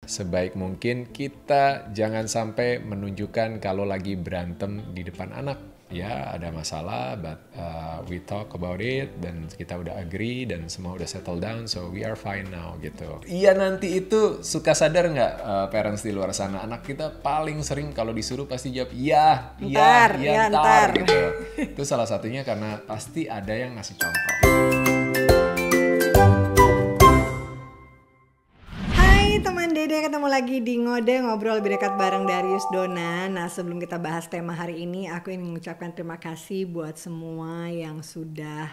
sebaik mungkin kita jangan sampai menunjukkan kalau lagi berantem di depan anak. Ya ada masalah, but we talk about it dan kita udah agree dan semua udah settle down, so we are fine now gitu. Iya nanti itu suka sadar nggak parents di luar sana, anak kita paling sering kalau disuruh pasti jawab iya, ntar gitu. Itu salah satunya karena pasti ada yang ngasih contoh. Teman Dede, ketemu lagi di Ngode, ngobrol lebih dekat bareng Darius Dona. Nah, sebelum kita bahas tema hari ini, aku ingin mengucapkan terima kasih buat semua yang sudah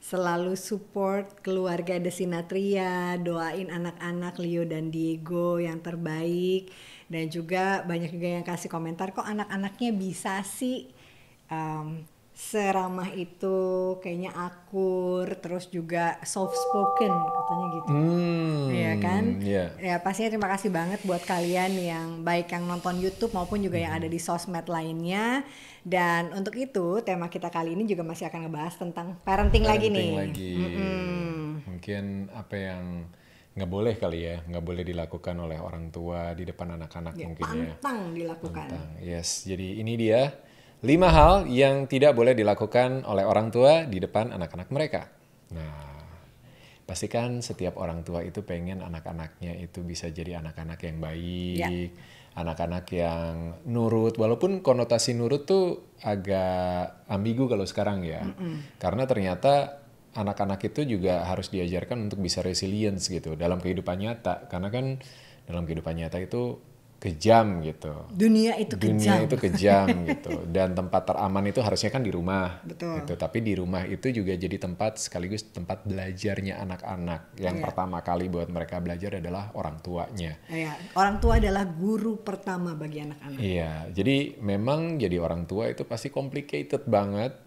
selalu support keluarga Desinatria, doain anak-anak Leo dan Diego yang terbaik, dan juga banyak juga yang kasih komentar, kok anak-anaknya bisa sih seramah itu, kayaknya akur, terus juga soft spoken katanya gitu. Iya kan? Yeah. Ya pastinya terima kasih banget buat kalian yang baik yang nonton YouTube maupun juga yang ada di sosmed lainnya. Dan untuk itu tema kita kali ini juga masih akan ngebahas tentang parenting lagi nih. Mungkin apa yang nggak boleh kali ya, nggak boleh dilakukan oleh orang tua di depan anak-anak Ya, mungkin ya. pantang dilakukan. Yes, jadi ini dia 5 hal yang tidak boleh dilakukan oleh orang tua di depan anak-anak mereka. Nah, pastikan setiap orang tua itu pengen anak-anaknya itu bisa jadi anak-anak yang baik, anak-anak yang nurut. Walaupun konotasi nurut tuh agak ambigu kalau sekarang ya. Karena ternyata anak-anak itu juga harus diajarkan untuk bisa resilience gitu dalam kehidupan nyata. Karena kan dalam kehidupan nyata itu kejam gitu. Dunia itu kejam gitu. Dan tempat teraman itu harusnya kan di rumah. Betul. Gitu. Tapi di rumah itu juga jadi tempat sekaligus tempat belajarnya anak-anak. Yang pertama kali buat mereka belajar adalah orang tuanya. Iya, orang tua adalah guru pertama bagi anak-anak. Iya, jadi memang jadi orang tua itu pasti complicated banget.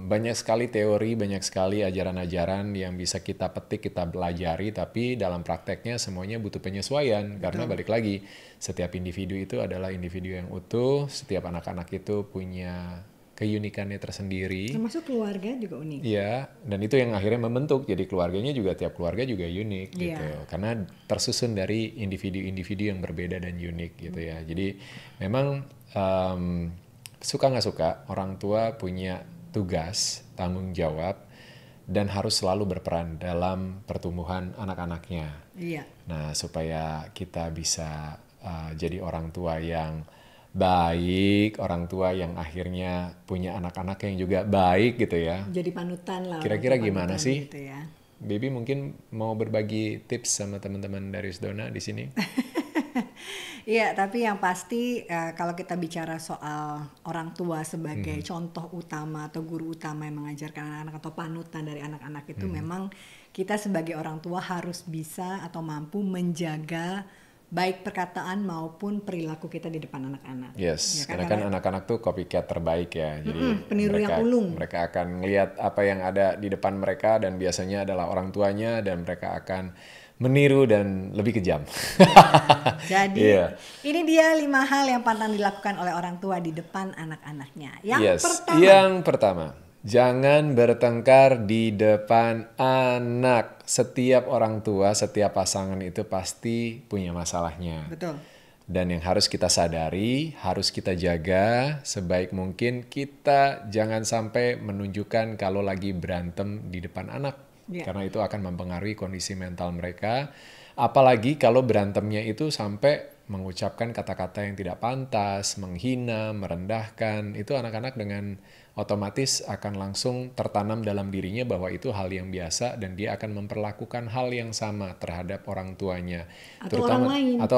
Banyak sekali teori, banyak sekali ajaran-ajaran yang bisa kita petik, kita pelajari, tapi dalam prakteknya semuanya butuh penyesuaian. Karena balik lagi, setiap individu itu adalah individu yang utuh, setiap anak-anak itu punya keunikannya tersendiri. Termasuk keluarga juga unik. Iya, dan itu yang akhirnya membentuk. Jadi keluarganya juga, tiap keluarga juga unik gitu. Karena tersusun dari individu-individu yang berbeda dan unik gitu ya. Jadi memang suka nggak suka, orang tua punya tugas, tanggung jawab, dan harus selalu berperan dalam pertumbuhan anak-anaknya. Iya. Nah, supaya kita bisa jadi orang tua yang baik, orang tua yang akhirnya punya anak-anak yang juga baik gitu ya. Jadi panutan lah. Kira-kira gimana sih? Gitu ya. Baby mungkin mau berbagi tips sama teman-teman Darius Dona di sini? Iya, tapi yang pasti kalau kita bicara soal orang tua sebagai contoh utama atau guru utama yang mengajarkan anak-anak atau panutan dari anak-anak itu, memang kita sebagai orang tua harus bisa atau mampu menjaga baik perkataan maupun perilaku kita di depan anak-anak. Yes, ya, karena anak-anak tuh copycat terbaik ya. Jadi peniru yang ulung. Mereka akan melihat apa yang ada di depan mereka dan biasanya adalah orang tuanya, dan mereka akan meniru dan lebih kejam. Jadi ini dia 5 hal yang pantang dilakukan oleh orang tua di depan anak-anaknya. Yang pertama, jangan bertengkar di depan anak. Setiap orang tua, setiap pasangan itu pasti punya masalahnya. Betul. Dan yang harus kita sadari, harus kita jaga sebaik mungkin, kita jangan sampai menunjukkan kalau lagi berantem di depan anak. Karena itu akan mempengaruhi kondisi mental mereka. Apalagi kalau berantemnya itu sampai mengucapkan kata-kata yang tidak pantas, menghina, merendahkan. Itu anak-anak dengan otomatis akan langsung tertanam dalam dirinya bahwa itu hal yang biasa, dan dia akan memperlakukan hal yang sama terhadap orang tuanya. Atau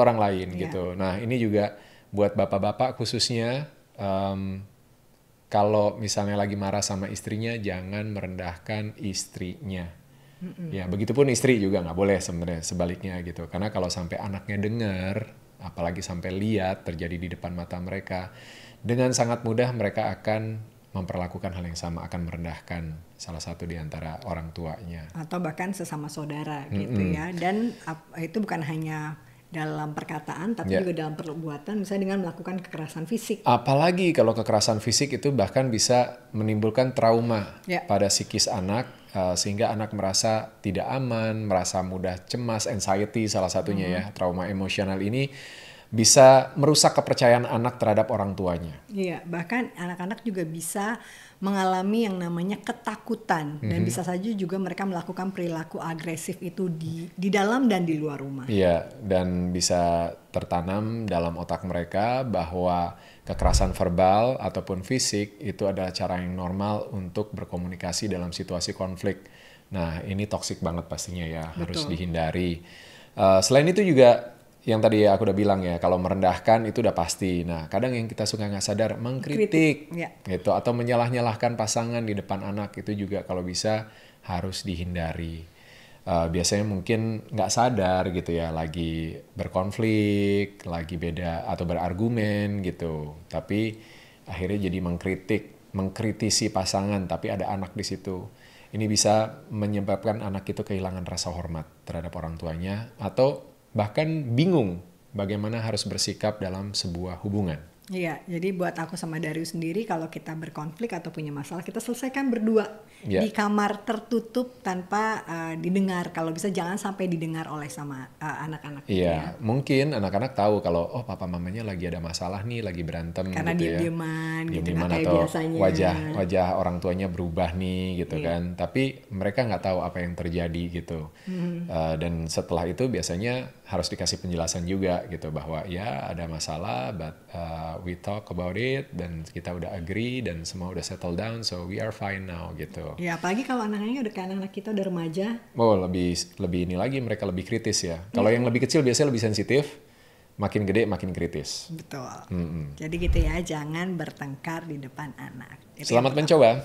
orang lain gitu. Nah, ini juga buat bapak-bapak khususnya, kalau misalnya lagi marah sama istrinya, jangan merendahkan istrinya. Ya, begitupun istri juga nggak boleh sebenarnya, sebaliknya gitu. Karena kalau sampai anaknya dengar, apalagi sampai lihat terjadi di depan mata mereka, dengan sangat mudah mereka akan memperlakukan hal yang sama, akan merendahkan salah satu di antara orang tuanya. Atau bahkan sesama saudara gitu ya. Dan itu bukan hanya dalam perkataan, tapi juga dalam perbuatan, misalnya dengan melakukan kekerasan fisik. Apalagi kalau kekerasan fisik itu bahkan bisa menimbulkan trauma pada psikis anak, sehingga anak merasa tidak aman, merasa mudah cemas, anxiety salah satunya ya. Trauma emosional ini bisa merusak kepercayaan anak terhadap orang tuanya. Iya, bahkan anak-anak juga bisa mengalami yang namanya ketakutan dan bisa saja juga mereka melakukan perilaku agresif itu di dalam dan di luar rumah. Iya, dan bisa tertanam dalam otak mereka bahwa kekerasan verbal ataupun fisik itu adalah cara yang normal untuk berkomunikasi dalam situasi konflik. Nah, ini toksik banget pastinya ya, harus dihindari. Selain itu juga yang tadi aku udah bilang ya, kalau merendahkan itu udah pasti. Nah, kadang yang kita suka nggak sadar mengkritik gitu, atau menyalah-nyalahkan pasangan di depan anak itu juga kalau bisa harus dihindari. Biasanya mungkin nggak sadar gitu ya, lagi berkonflik, lagi beda atau berargumen gitu. Tapi akhirnya jadi mengkritisi pasangan, tapi ada anak di situ. Ini bisa menyebabkan anak itu kehilangan rasa hormat terhadap orang tuanya, atau bahkan bingung bagaimana harus bersikap dalam sebuah hubungan. Iya, jadi buat aku sama Darius sendiri, kalau kita berkonflik atau punya masalah, kita selesaikan berdua di kamar tertutup tanpa didengar. Kalau bisa jangan sampai didengar oleh sama anak-anak. Iya, mungkin anak-anak tahu kalau papa mamanya lagi ada masalah nih, lagi berantem karena gitu ya. Diem-dieman gitu, Atau biasanya. wajah orang tuanya berubah nih gitu kan. Tapi mereka nggak tahu apa yang terjadi gitu. Dan setelah itu biasanya harus dikasih penjelasan juga gitu bahwa ya ada masalah, but we talk about it dan kita udah agree dan semua udah settle down, so we are fine now gitu. Ya apalagi kalau anak-anaknya udah kayak anak-anak kita udah remaja. Lebih ini lagi, mereka lebih kritis ya. Kalau yang lebih kecil biasanya lebih sensitif, makin gede makin kritis. Betul. Jadi gitu ya, jangan bertengkar di depan anak. Selamat mencoba.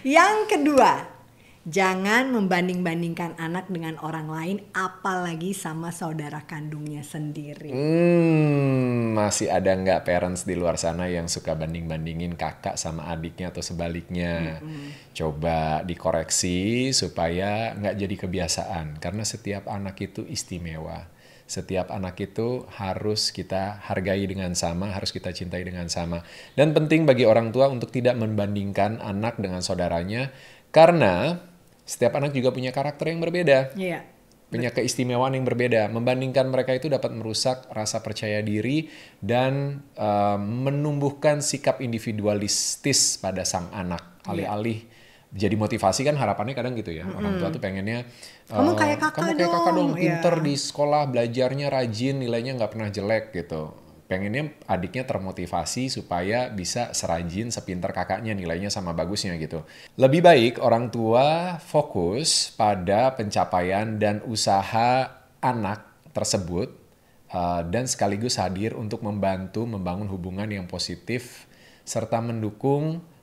Yang kedua, jangan membanding-bandingkan anak dengan orang lain, apalagi sama saudara kandungnya sendiri. Masih ada nggak parents di luar sana yang suka banding-bandingin kakak sama adiknya atau sebaliknya? Coba dikoreksi supaya nggak jadi kebiasaan. Karena setiap anak itu istimewa. Setiap anak itu harus kita hargai dengan sama, harus kita cintai dengan sama. Dan penting bagi orang tua untuk tidak membandingkan anak dengan saudaranya, karena setiap anak juga punya karakter yang berbeda. Iya. Punya keistimewaan yang berbeda. Membandingkan mereka itu dapat merusak rasa percaya diri dan menumbuhkan sikap individualistis pada sang anak. Alih-alih jadi motivasi, kan harapannya kadang gitu ya. Orang tua tuh pengennya, kamu kayak kakak dong. Pinter di sekolah, belajarnya rajin, nilainya nggak pernah jelek gitu. Pengennya adiknya termotivasi supaya bisa serajin, sepinter kakaknya, nilainya sama bagusnya gitu. Lebih baik orang tua fokus pada pencapaian dan usaha anak tersebut dan sekaligus hadir untuk membantu membangun hubungan yang positif serta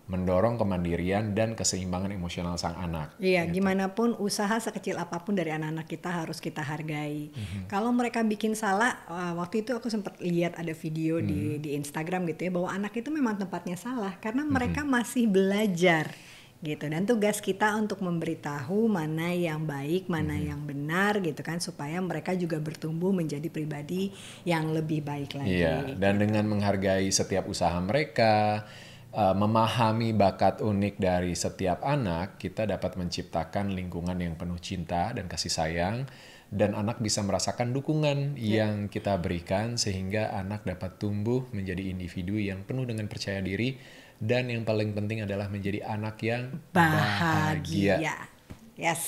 mendorong kemandirian dan keseimbangan emosional sang anak. Iya, gitu. Gimana pun usaha sekecil apapun dari anak-anak kita harus kita hargai. Kalau mereka bikin salah, waktu itu aku sempat lihat ada video di Instagram gitu ya, bahwa anak itu memang tempatnya salah karena mereka masih belajar gitu. Dan tugas kita untuk memberitahu mana yang baik, mana yang benar gitu kan, supaya mereka juga bertumbuh menjadi pribadi yang lebih baik lagi. Iya, dan dengan menghargai setiap usaha mereka, memahami bakat unik dari setiap anak, kita dapat menciptakan lingkungan yang penuh cinta dan kasih sayang, dan anak bisa merasakan dukungan yang kita berikan sehingga anak dapat tumbuh menjadi individu yang penuh dengan percaya diri, dan yang paling penting adalah menjadi anak yang bahagia. Yes.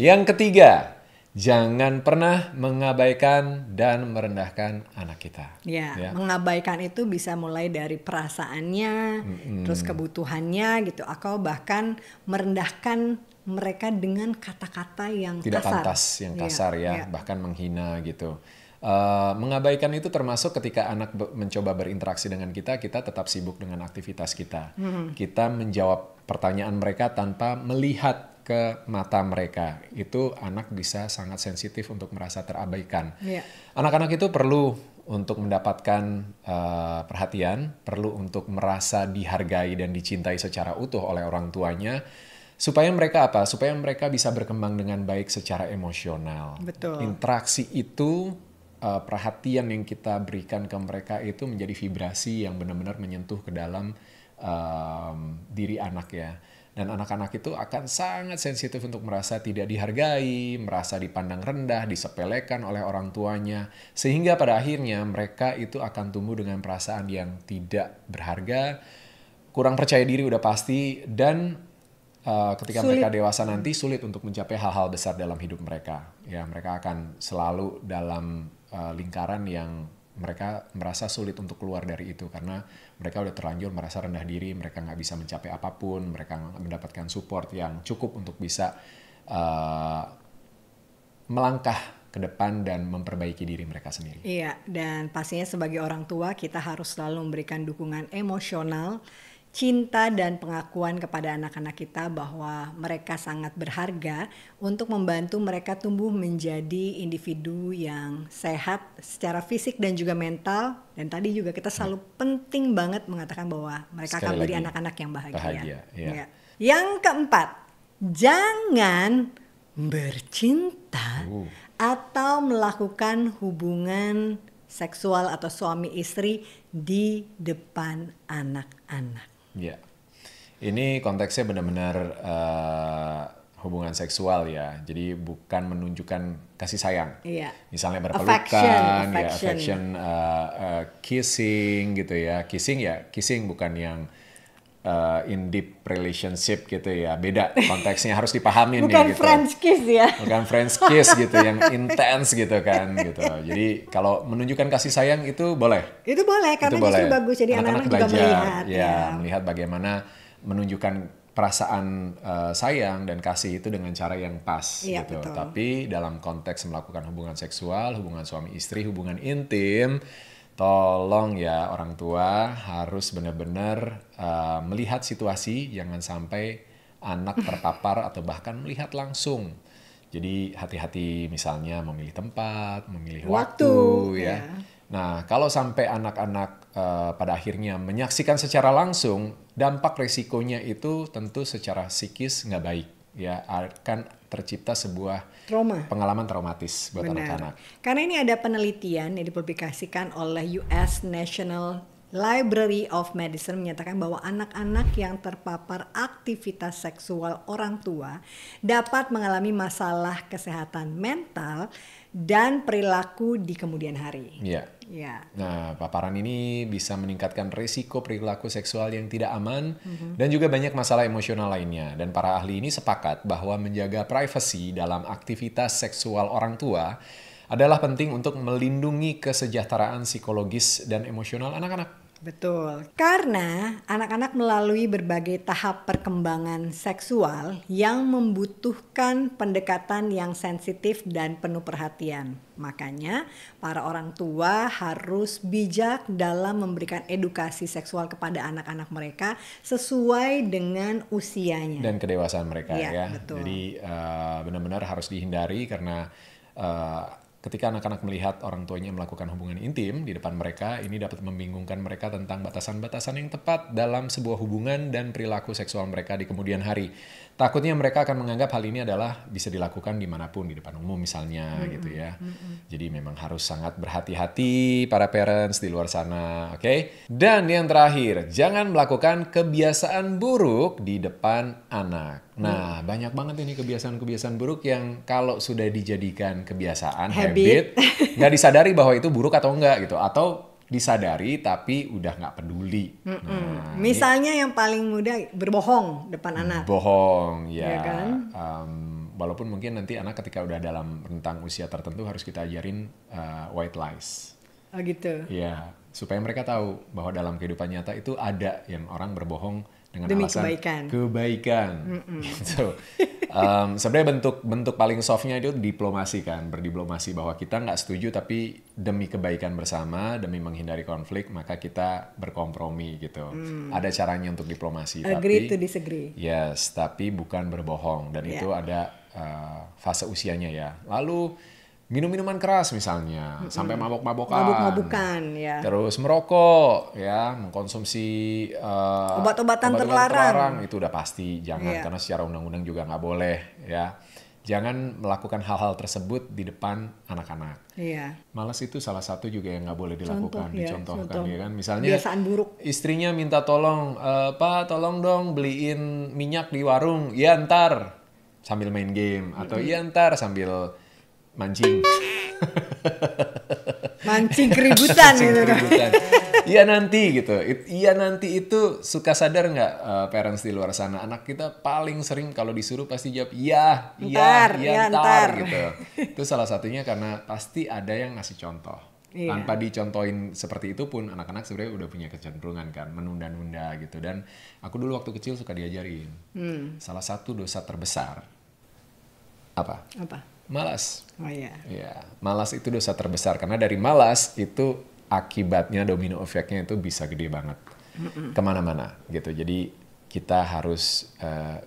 Yang ketiga, jangan pernah mengabaikan dan merendahkan anak kita. Ya, mengabaikan itu bisa mulai dari perasaannya, terus kebutuhannya gitu, atau bahkan merendahkan mereka dengan kata-kata yang tidak kasar. Pantas, yang kasar bahkan menghina gitu. Mengabaikan itu termasuk ketika anak mencoba berinteraksi dengan kita tetap sibuk dengan aktivitas kita. Kita menjawab pertanyaan mereka tanpa melihat ke mata mereka. Itu anak bisa sangat sensitif untuk merasa terabaikan. Anak-anak itu perlu untuk mendapatkan perhatian, perlu untuk merasa dihargai dan dicintai secara utuh oleh orang tuanya. Supaya mereka apa? Supaya mereka bisa berkembang dengan baik secara emosional. Betul. Interaksi itu, perhatian yang kita berikan ke mereka itu menjadi vibrasi yang benar-benar menyentuh ke dalam diri anak ya. Dan anak-anak itu akan sangat sensitif untuk merasa tidak dihargai, merasa dipandang rendah, disepelekan oleh orang tuanya. Sehingga pada akhirnya mereka itu akan tumbuh dengan perasaan yang tidak berharga, kurang percaya diri udah pasti, dan ketika Sulit. mereka dewasa nanti sulit untuk mencapai hal-hal besar dalam hidup mereka. Ya, mereka akan selalu dalam lingkaran yang mereka merasa sulit untuk keluar dari itu karena mereka udah terlanjur merasa rendah diri, mereka nggak bisa mencapai apapun, mereka nggak mendapatkan support yang cukup untuk bisa melangkah ke depan dan memperbaiki diri mereka sendiri. Iya, dan pastinya sebagai orang tua kita harus selalu memberikan dukungan emosional, cinta dan pengakuan kepada anak-anak kita bahwa mereka sangat berharga untuk membantu mereka tumbuh menjadi individu yang sehat secara fisik dan juga mental. Dan tadi juga kita selalu penting banget mengatakan bahwa mereka akan Sekali menjadi lagi, anak-anak yang bahagia. bahagia, iya. Ya. Yang keempat, jangan bercinta atau melakukan hubungan seksual atau suami istri di depan anak-anak. Ya, ini konteksnya benar-benar hubungan seksual ya. Jadi bukan menunjukkan kasih sayang. Iya. Misalnya berpelukan, Affection. Kissing gitu ya. Kissing bukan yang in deep relationship gitu ya. Beda konteksnya harus dipahamin Bukan nih gitu. French kiss ya. Bukan French kiss gitu yang intens gitu kan gitu. Jadi kalau menunjukkan kasih sayang itu boleh. Itu boleh karena Itu justru boleh. bagus jadi anak-anak juga belajar, melihat. ya, melihat bagaimana menunjukkan perasaan sayang dan kasih itu dengan cara yang pas Iya, gitu. betul. Tapi dalam konteks melakukan hubungan seksual, hubungan suami istri, hubungan intim, tolong ya orang tua harus benar-benar melihat situasi, jangan sampai anak terpapar atau bahkan melihat langsung. Jadi hati-hati misalnya memilih tempat, memilih waktu ya. Nah, kalau sampai anak-anak pada akhirnya menyaksikan secara langsung, dampak resikonya itu tentu secara psikis nggak baik. Ya, akan tercipta sebuah Trauma. pengalaman traumatis buat anak-anak. Karena ini ada penelitian yang dipublikasikan oleh US National Library of Medicine menyatakan bahwa anak-anak yang terpapar aktivitas seksual orang tua dapat mengalami masalah kesehatan mental dan perilaku di kemudian hari. Iya. Ya. Nah, paparan ini bisa meningkatkan risiko perilaku seksual yang tidak aman dan juga banyak masalah emosional lainnya. Dan para ahli ini sepakat bahwa menjaga privasi dalam aktivitas seksual orang tua adalah penting untuk melindungi kesejahteraan psikologis dan emosional anak-anak. Betul, karena anak-anak melalui berbagai tahap perkembangan seksual yang membutuhkan pendekatan yang sensitif dan penuh perhatian. Makanya para orang tua harus bijak dalam memberikan edukasi seksual kepada anak-anak mereka sesuai dengan usianya. Dan kedewasaan mereka ya. Betul. Jadi benar-benar harus dihindari karena ketika anak-anak melihat orang tuanya melakukan hubungan intim di depan mereka, ini dapat membingungkan mereka tentang batasan-batasan yang tepat dalam sebuah hubungan dan perilaku seksual mereka di kemudian hari. Takutnya mereka akan menganggap hal ini adalah bisa dilakukan dimanapun, di depan umum misalnya gitu ya. Jadi memang harus sangat berhati-hati para parents di luar sana, oke? Dan yang terakhir, jangan melakukan kebiasaan buruk di depan anak. Nah, banyak banget ini kebiasaan-kebiasaan buruk yang kalau sudah dijadikan kebiasaan, habit, nggak disadari bahwa itu buruk atau enggak gitu. Atau disadari tapi udah nggak peduli. Nah, misalnya yang paling mudah berbohong depan anak. Bohong, ya. Ya kan? Walaupun mungkin nanti anak ketika udah dalam rentang usia tertentu harus kita ajarin white lies. Oh gitu. Ya, supaya mereka tahu bahwa dalam kehidupan nyata itu ada yang orang berbohong dengan Demi alasan kebaikan. Gitu. Sebenarnya bentuk paling softnya itu diplomasi kan, berdiplomasi bahwa kita nggak setuju tapi demi kebaikan bersama, demi menghindari konflik maka kita berkompromi gitu. Ada caranya untuk diplomasi. Agree tapi, to disagree. Yes, tapi bukan berbohong dan itu ada fase usianya ya. Lalu minum-minuman keras misalnya, sampai mabok-mabokan. Mabuk-mabukan ya. Terus merokok, ya, mengkonsumsi Obat-obatan terlarang. terlarang itu udah pasti jangan, karena secara undang-undang juga nggak boleh, ya. Jangan melakukan hal-hal tersebut di depan anak-anak. Iya. Malas itu salah satu juga yang nggak boleh dilakukan, dicontohkan, ya kan. Misalnya kebiasaan buruk. istrinya minta tolong, Pak tolong dong beliin minyak di warung, ya ntar, sambil main game, atau ya ntar sambil mancing. Mancing keributan gitu. Iya nanti gitu. Iya nanti itu suka sadar nggak parents di luar sana? Anak kita paling sering kalau disuruh pasti jawab iya, ntar gitu. Itu salah satunya karena pasti ada yang ngasih contoh. Tanpa dicontohin seperti itu pun anak-anak sebenarnya udah punya kecenderungan kan menunda-nunda gitu. Dan aku dulu waktu kecil suka diajarin. Salah satu dosa terbesar apa? Malas. Oh iya. Ya, malas itu dosa terbesar karena dari malas itu akibatnya domino efeknya itu bisa gede banget kemana-mana gitu. Jadi kita harus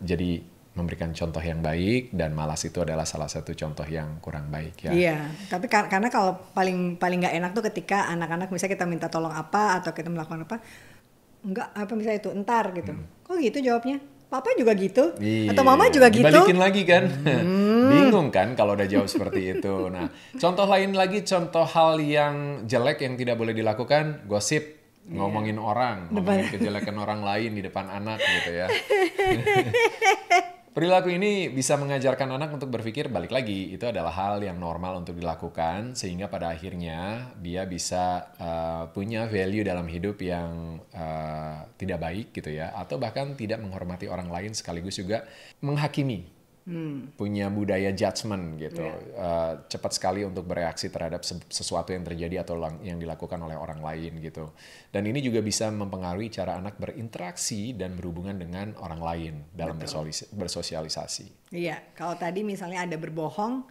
jadi memberikan contoh yang baik dan malas itu adalah salah satu contoh yang kurang baik ya. Iya, tapi karena kalau paling nggak enak tuh ketika anak-anak misalnya kita minta tolong apa atau kita melakukan apa, enggak apa misalnya itu entar gitu. Kok gitu jawabnya? Papa juga gitu? Atau mama juga gitu? Dibalikin lagi kan. Bingung kan kalau udah jawab seperti itu. Nah, contoh lain lagi, contoh hal yang jelek yang tidak boleh dilakukan, gosip, ngomongin orang, ngomongin kejelekan orang lain di depan anak gitu ya. Perilaku ini bisa mengajarkan anak untuk berpikir balik lagi, itu adalah hal yang normal untuk dilakukan sehingga pada akhirnya dia bisa punya value dalam hidup yang tidak baik gitu ya, atau bahkan tidak menghormati orang lain sekaligus juga menghakimi. Punya budaya judgment gitu, cepat sekali untuk bereaksi terhadap sesuatu yang terjadi atau yang dilakukan oleh orang lain gitu. Dan ini juga bisa mempengaruhi cara anak berinteraksi dan berhubungan dengan orang lain dalam bersosialisasi. Iya, kalau tadi misalnya ada berbohong,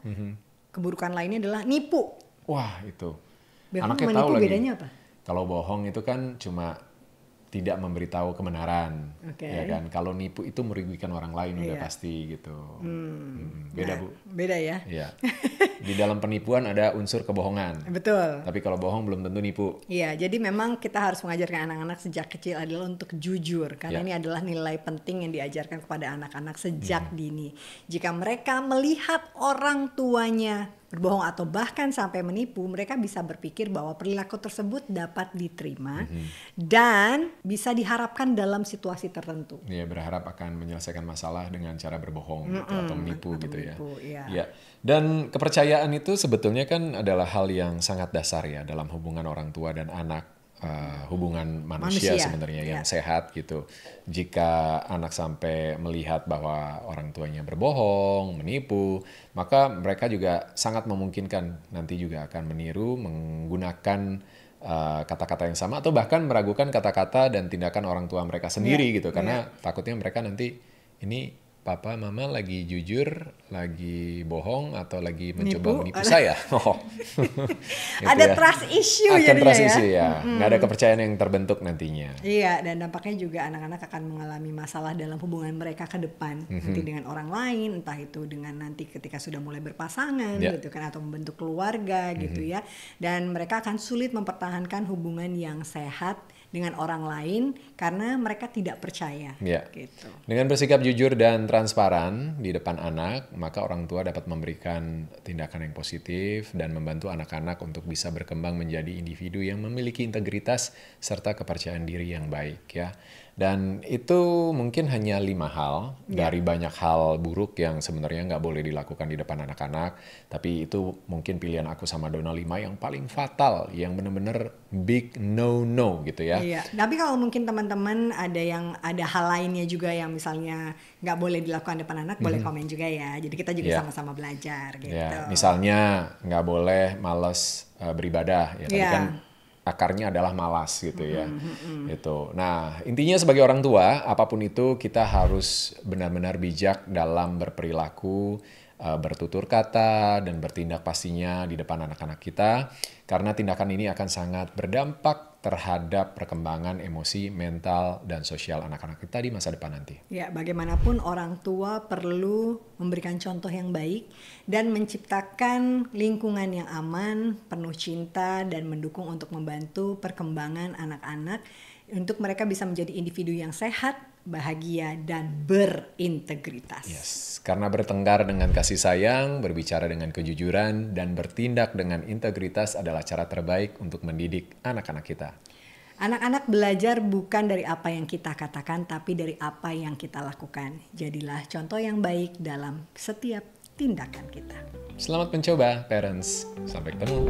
keburukan lainnya adalah nipu. Wah itu, anaknya tahu lagi. Bedanya apa? Kalau bohong itu kan cuma tidak memberitahu kebenaran, ya kan. Kalau nipu itu merugikan orang lain udah pasti gitu. Beda Bu. Beda ya. Iya. Di dalam penipuan ada unsur kebohongan. Betul. Tapi kalau bohong belum tentu nipu. Iya, jadi memang kita harus mengajarkan anak-anak sejak kecil adalah untuk jujur, karena ini adalah nilai penting yang diajarkan kepada anak-anak sejak dini. Jika mereka melihat orang tuanya berbohong atau bahkan sampai menipu, mereka bisa berpikir bahwa perilaku tersebut dapat diterima dan bisa diharapkan dalam situasi tertentu. Iya, berharap akan menyelesaikan masalah dengan cara berbohong gitu, atau menipu gitu ya. Iya. Dan kepercayaan itu sebetulnya kan adalah hal yang sangat dasar ya dalam hubungan orang tua dan anak. Hubungan manusia sebenarnya yang sehat gitu. Jika anak sampai melihat bahwa orang tuanya berbohong, menipu, maka mereka juga sangat memungkinkan nanti juga akan meniru, menggunakan kata-kata yang sama atau bahkan meragukan kata-kata dan tindakan orang tua mereka sendiri gitu. Karena takutnya mereka nanti ini papa mama lagi jujur, lagi bohong atau lagi mencoba menipu saya. Gitu ada trust issue jadinya ya. Trust issue ya. Nggak ada kepercayaan yang terbentuk nantinya. Iya, dan dampaknya juga anak-anak akan mengalami masalah dalam hubungan mereka ke depan. Nanti dengan orang lain, entah itu dengan nanti ketika sudah mulai berpasangan gitu kan, atau membentuk keluarga gitu ya. Dan mereka akan sulit mempertahankan hubungan yang sehat dengan orang lain karena mereka tidak percaya. Gitu. Dengan bersikap jujur dan transparan di depan anak, maka orang tua dapat memberikan tindakan yang positif dan membantu anak-anak untuk bisa berkembang menjadi individu yang memiliki integritas serta kepercayaan diri yang baik ya. Dan itu mungkin hanya 5 hal dari banyak hal buruk yang sebenarnya nggak boleh dilakukan di depan anak-anak. Tapi itu mungkin pilihan aku sama Donna 5 yang paling fatal, yang benar-benar big no-no gitu ya. Iya, tapi kalau mungkin teman-teman ada hal lainnya juga yang misalnya nggak boleh dilakukan di depan anak, boleh komen juga ya. Jadi kita juga sama-sama belajar gitu. Misalnya nggak boleh malas beribadah ya. Tadi kan akarnya adalah malas gitu ya. Itu. Nah, intinya sebagai orang tua, apapun itu kita harus benar-benar bijak dalam berperilaku bertutur kata dan bertindak pastinya di depan anak-anak kita, karena tindakan ini akan sangat berdampak terhadap perkembangan emosi, mental, dan sosial anak-anak kita di masa depan nanti. Ya, bagaimanapun orang tua perlu memberikan contoh yang baik dan menciptakan lingkungan yang aman, penuh cinta, dan mendukung untuk membantu perkembangan anak-anak untuk mereka bisa menjadi individu yang sehat, bahagia, dan berintegritas. Yes, karena bertengkar dengan kasih sayang, berbicara dengan kejujuran, dan bertindak dengan integritas adalah cara terbaik untuk mendidik anak-anak kita. Anak-anak belajar bukan dari apa yang kita katakan, tapi dari apa yang kita lakukan. Jadilah contoh yang baik dalam setiap tindakan kita. Selamat mencoba, parents. Sampai ketemu.